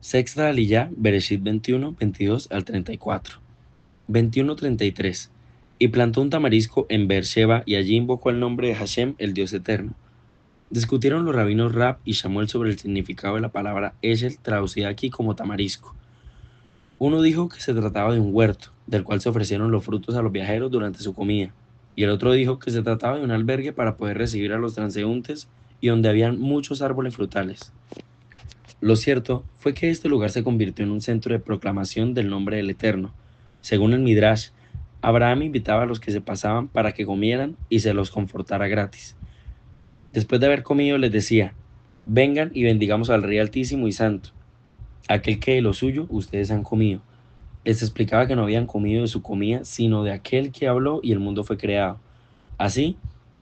Sexta Aliyah, Bereshit 21, 22 al 34. 21:33. Y plantó un tamarisco en Beersheba y allí invocó el nombre de Hashem, el Dios eterno. Discutieron los rabinos Rab y Shamuel sobre el significado de la palabra Eshel, traducida aquí como tamarisco. Uno dijo que se trataba de un huerto, del cual se ofrecieron los frutos a los viajeros durante su comida, y el otro dijo que se trataba de un albergue para poder recibir a los transeúntes y donde habían muchos árboles frutales. Lo cierto fue que este lugar se convirtió en un centro de proclamación del nombre del Eterno. Según el Midrash, Abraham invitaba a los que se pasaban para que comieran y se los confortara gratis. Después de haber comido les decía: vengan y bendigamos al Rey Altísimo y Santo, aquel que de lo suyo ustedes han comido. Les explicaba que no habían comido de su comida, sino de aquel que habló y el mundo fue creado. Así,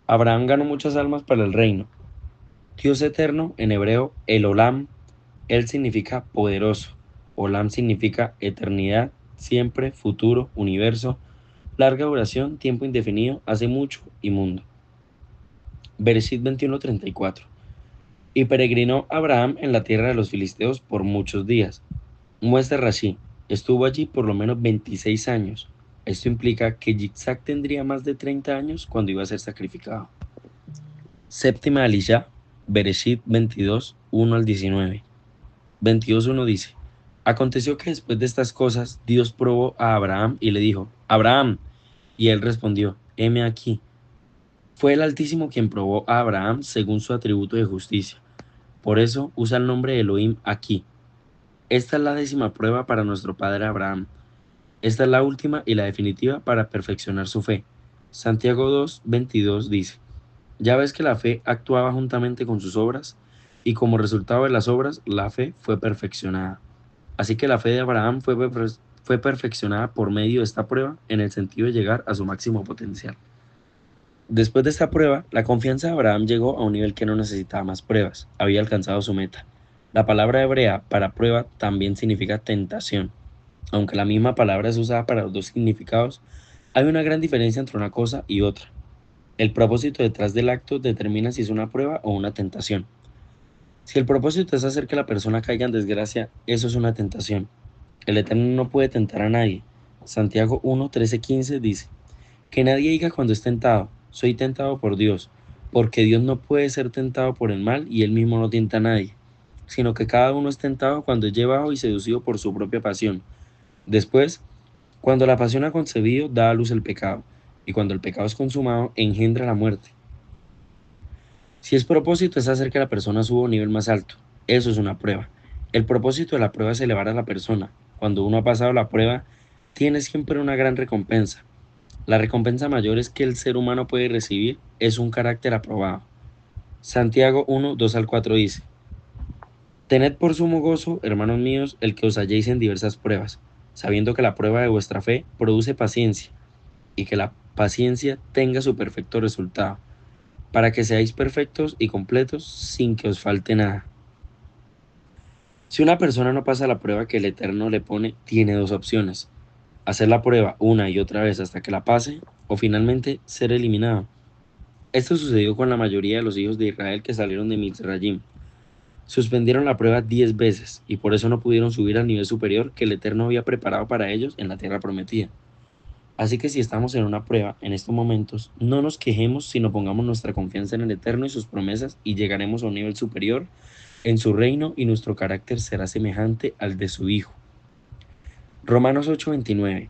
Abraham ganó muchas almas para el reino. Dios eterno, en hebreo, el Olam, él significa poderoso. Olam significa eternidad, siempre, futuro, universo, larga duración, tiempo indefinido, hace mucho y mundo. Bereshit 21:34. Y peregrinó Abraham en la tierra de los filisteos por muchos días. Muestra Rashi, estuvo allí por lo menos 26 años. Esto implica que Yitzhak tendría más de 30 años cuando iba a ser sacrificado. Séptima Aliyah, Bereshit 22, 1 al 19. 22:1 dice: aconteció que después de estas cosas, Dios probó a Abraham y le dijo: Abraham. Y él respondió: heme aquí. Fue el Altísimo quien probó a Abraham según su atributo de justicia. Por eso usa el nombre de Elohim aquí. Esta es la 10ª prueba para nuestro padre Abraham. Esta es la última y la definitiva para perfeccionar su fe. Santiago 2:22 dice: ya ves que la fe actuaba juntamente con sus obras, y como resultado de las obras, la fe fue perfeccionada. Así que la fe de Abraham fue perfeccionada por medio de esta prueba en el sentido de llegar a su máximo potencial. Después de esta prueba, la confianza de Abraham llegó a un nivel que no necesitaba más pruebas, había alcanzado su meta. La palabra hebrea para prueba también significa tentación. Aunque la misma palabra es usada para los dos significados, hay una gran diferencia entre una cosa y otra. El propósito detrás del acto determina si es una prueba o una tentación. Si el propósito es hacer que la persona caiga en desgracia, eso es una tentación. El Eterno no puede tentar a nadie. Santiago 1:13-15 dice: que nadie diga cuando es tentado: soy tentado por Dios, porque Dios no puede ser tentado por el mal y él mismo no tienta a nadie, sino que cada uno es tentado cuando es llevado y seducido por su propia pasión. Después, cuando la pasión ha concebido, da a luz el pecado, y cuando el pecado es consumado, engendra la muerte. Si el propósito es hacer que la persona suba a un nivel más alto, eso es una prueba. El propósito de la prueba es elevar a la persona. Cuando uno ha pasado la prueba, tiene siempre una gran recompensa. La recompensa mayor es que el ser humano puede recibir es un carácter aprobado. Santiago 1:2-4 dice: tened por sumo gozo, hermanos míos, el que os halléis en diversas pruebas, sabiendo que la prueba de vuestra fe produce paciencia, y que la paciencia tenga su perfecto resultado, para que seáis perfectos y completos sin que os falte nada. Si una persona no pasa la prueba que el Eterno le pone, tiene dos opciones: hacer la prueba una y otra vez hasta que la pase, o finalmente ser eliminado. Esto sucedió con la mayoría de los hijos de Israel que salieron de Mizrayim. Suspendieron la prueba 10 veces y por eso no pudieron subir al nivel superior que el Eterno había preparado para ellos en la tierra prometida. Así que si estamos en una prueba en estos momentos, no nos quejemos, sino pongamos nuestra confianza en el Eterno y sus promesas y llegaremos a un nivel superior en su reino y nuestro carácter será semejante al de su Hijo. Romanos 8:29.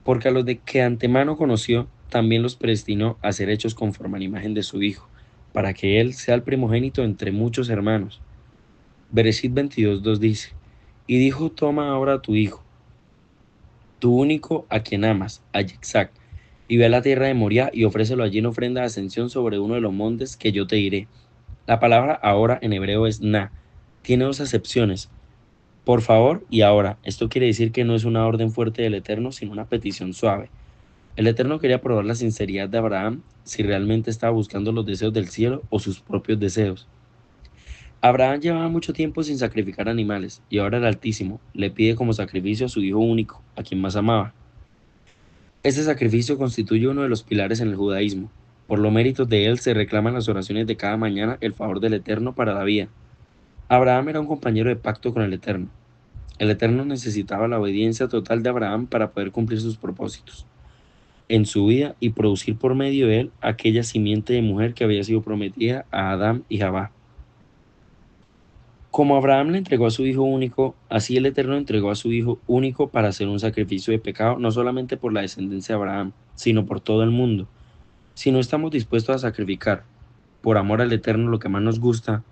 Porque a los de que antemano conoció, también los predestinó a ser hechos conforme a la imagen de su Hijo, para que Él sea el primogénito entre muchos hermanos. Bereshit 22:2 dice: y dijo: toma ahora a tu hijo, tu único a quien amas, a Yitzhak, y ve a la tierra de Moriah y ofrécelo allí en ofrenda de ascensión sobre uno de los montes que yo te diré. La palabra ahora en hebreo es na. Tiene dos acepciones: por favor y ahora. Esto quiere decir que no es una orden fuerte del Eterno, sino una petición suave. El Eterno quería probar la sinceridad de Abraham, si realmente estaba buscando los deseos del cielo o sus propios deseos. Abraham llevaba mucho tiempo sin sacrificar animales, y ahora el Altísimo le pide como sacrificio a su hijo único, a quien más amaba. Este sacrificio constituye uno de los pilares en el judaísmo. Por los méritos de él se reclaman las oraciones de cada mañana el favor del Eterno para la vida. Abraham era un compañero de pacto con el Eterno. El Eterno necesitaba la obediencia total de Abraham para poder cumplir sus propósitos en su vida y producir por medio de él aquella simiente de mujer que había sido prometida a Adán y Jabá. Como Abraham le entregó a su hijo único, así el Eterno entregó a su hijo único para hacer un sacrificio de pecado, no solamente por la descendencia de Abraham, sino por todo el mundo. Si no estamos dispuestos a sacrificar por amor al Eterno lo que más nos gusta,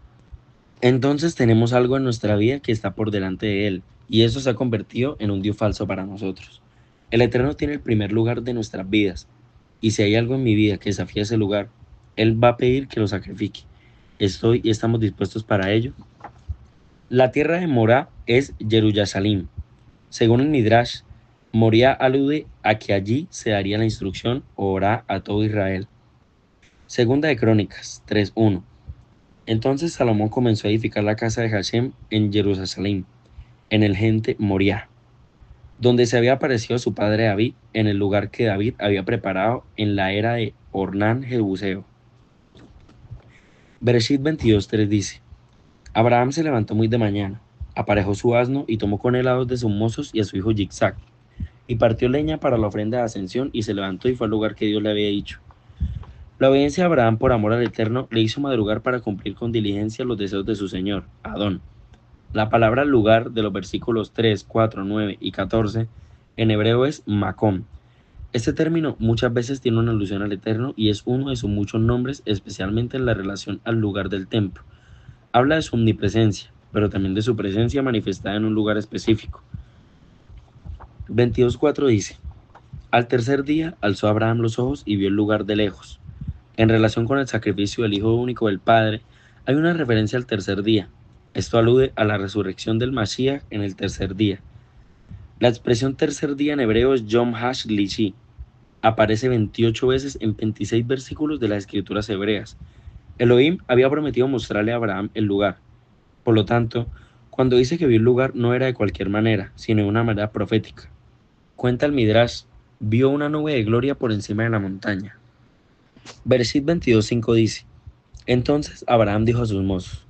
entonces tenemos algo en nuestra vida que está por delante de Él, y eso se ha convertido en un Dios falso para nosotros. El Eterno tiene el primer lugar de nuestras vidas, y si hay algo en mi vida que desafía ese lugar, Él va a pedir que lo sacrifique. ¿Estoy y estamos dispuestos para ello? La tierra de Morá es Jerusalén. Según el Midrash, Moría alude a que allí se daría la instrucción o orá a todo Israel. Segunda de Crónicas 3:1. Entonces Salomón comenzó a edificar la casa de Hashem en Jerusalén, en el Gente Moriah, donde se había aparecido a su padre David, en el lugar que David había preparado en la era de Ornán Jebuseo. Bereshit 22:3 dice: Abraham se levantó muy de mañana, aparejó su asno y tomó con él a 2 de sus mozos y a su hijo Zikzag, y partió leña para la ofrenda de ascensión y se levantó y fue al lugar que Dios le había dicho. La obediencia de Abraham por amor al Eterno le hizo madrugar para cumplir con diligencia los deseos de su señor, Adón. La palabra lugar de los versículos 3, 4, 9 y 14 en hebreo es Macom. Este término muchas veces tiene una alusión al Eterno y es uno de sus muchos nombres, especialmente en la relación al lugar del templo. Habla de su omnipresencia, pero también de su presencia manifestada en un lugar específico. 22:4 dice: Al tercer día alzó Abraham los ojos y vio el lugar de lejos. En relación con el sacrificio del Hijo único del Padre, hay una referencia al tercer día. Esto alude a la resurrección del Mashiach en el tercer día. La expresión tercer día en hebreo es Yom HaShlishi. Aparece 28 veces en 26 versículos de las escrituras hebreas. Elohim había prometido mostrarle a Abraham el lugar. Por lo tanto, cuando dice que vio el lugar no era de cualquier manera, sino de una manera profética. Cuenta el Midrash: vio una nube de gloria por encima de la montaña. Bereshit 22:5 dice: Entonces Abraham dijo a sus mozos: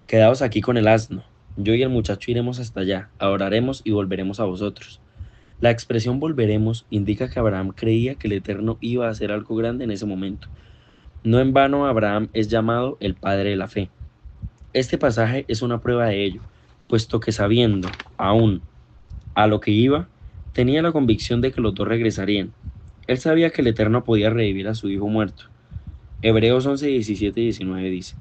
Quedaos aquí con el asno, yo y el muchacho iremos hasta allá, adoraremos y volveremos a vosotros. La expresión volveremos indica que Abraham creía que el Eterno iba a hacer algo grande en ese momento. No en vano Abraham es llamado el padre de la fe. Este pasaje es una prueba de ello, puesto que sabiendo, aún, a lo que iba, tenía la convicción de que los dos regresarían. Él sabía que el Eterno podía revivir a su hijo muerto. Hebreos 11, 17 y 19 dice: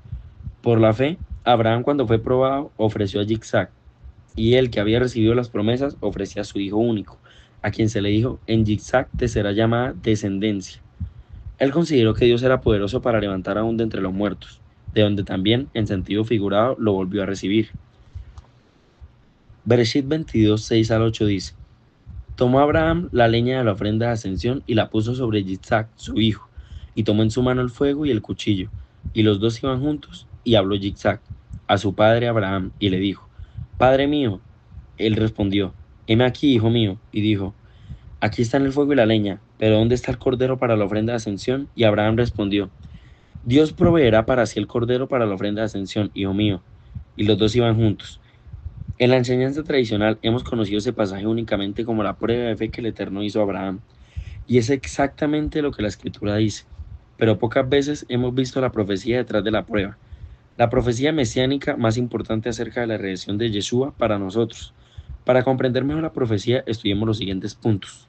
Por la fe, Abraham, cuando fue probado, ofreció a Zikzag, y él, que había recibido las promesas, ofrecía a su hijo único, a quien se le dijo: En Zikzag te será llamada descendencia. Él consideró que Dios era poderoso para levantar aún de entre los muertos, de donde también, en sentido figurado, lo volvió a recibir. Bereshit 22, 6 al 8 dice: Tomó Abraham la leña de la ofrenda de ascensión y la puso sobre Zikzag, su hijo, y tomó en su mano el fuego y el cuchillo, y los dos iban juntos, y habló Zikzag a su padre Abraham, y le dijo: Padre mío. Él respondió: Heme aquí, hijo mío, y dijo: Aquí están el fuego y la leña, pero ¿dónde está el cordero para la ofrenda de ascensión? Y Abraham respondió: Dios proveerá para sí el cordero para la ofrenda de ascensión, hijo mío. Y los dos iban juntos. En la enseñanza tradicional hemos conocido ese pasaje únicamente como la prueba de fe que el Eterno hizo a Abraham, y es exactamente lo que la Escritura dice, pero pocas veces hemos visto la profecía detrás de la prueba, la profecía mesiánica más importante acerca de la redención de Yeshua para nosotros. Para comprender mejor la profecía, estudiemos los siguientes puntos.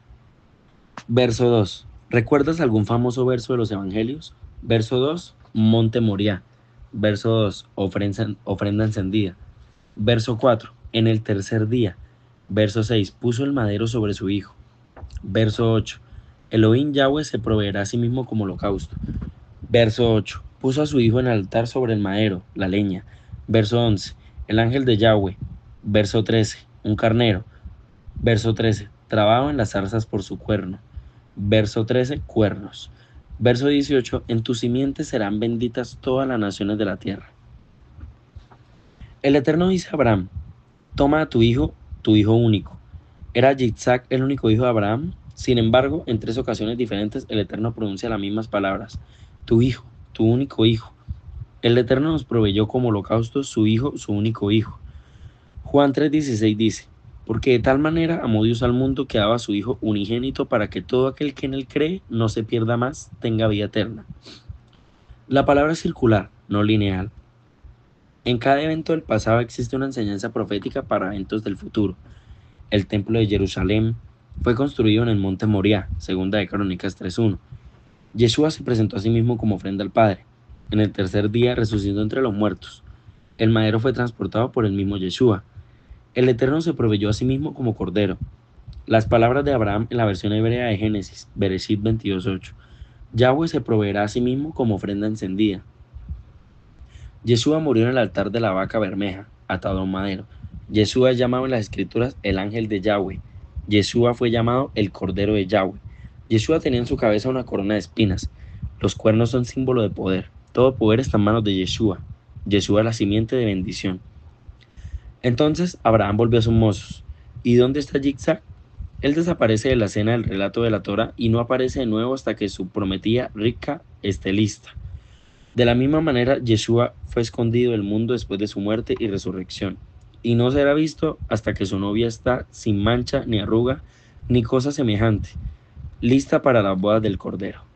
Verso 2. ¿Recuerdas algún famoso verso de los evangelios? Verso 2. Monte Moriah. Verso 2. Ofrenda encendida. Verso 4. En el tercer día. Verso 6. Puso el madero sobre su hijo. Verso 8. Elohim Yahweh se proveerá a sí mismo como holocausto. Verso 8. Puso a su hijo en el altar sobre el madero, la leña. Verso 11. El ángel de Yahweh. Verso 13. Un carnero. Verso 13. Trabado en las zarzas por su cuerno. Verso 13. Cuernos. Verso 18. En tu simiente serán benditas todas las naciones de la tierra. El Eterno dice a Abraham: Toma a tu hijo único. ¿Era Zikzag el único hijo de Abraham? Sin embargo, en 3 ocasiones diferentes el Eterno pronuncia las mismas palabras: tu hijo, tu único hijo. El Eterno nos proveyó como holocausto su hijo, su único hijo. Juan 3:16 dice: Porque de tal manera amó Dios al mundo que daba a su Hijo unigénito para que todo aquel que en él cree no se pierda más, tenga vida eterna. La palabra es circular, no lineal. En cada evento del pasado existe una enseñanza profética para eventos del futuro. El templo de Jerusalén fue construido en el monte Moriah, segunda de Crónicas 3:1. Yeshua se presentó a sí mismo como ofrenda al Padre. En el tercer día resucitó entre los muertos. El madero fue transportado por el mismo Yeshua. El Eterno se proveyó a sí mismo como cordero. Las palabras de Abraham en la versión hebrea de Génesis, Bereshit 22:8. Yahweh se proveerá a sí mismo como ofrenda encendida. Yeshua murió en el altar de la vaca bermeja, atado a un madero. Yeshua es llamado en las escrituras el ángel de Yahweh. Yeshua fue llamado el cordero de Yahweh. Yeshua tenía en su cabeza una corona de espinas. Los cuernos son símbolo de poder. Todo poder está en manos de Yeshua. Yeshua es la simiente de bendición. Entonces Abraham volvió a sus mozos. ¿Y dónde está Yitzhak? Él desaparece de la escena del relato de la Torá y no aparece de nuevo hasta que su prometida Rivka esté lista. De la misma manera, Yeshua fue escondido del mundo después de su muerte y resurrección, y no será visto hasta que su novia está sin mancha ni arruga ni cosa semejante, lista para las bodas del Cordero.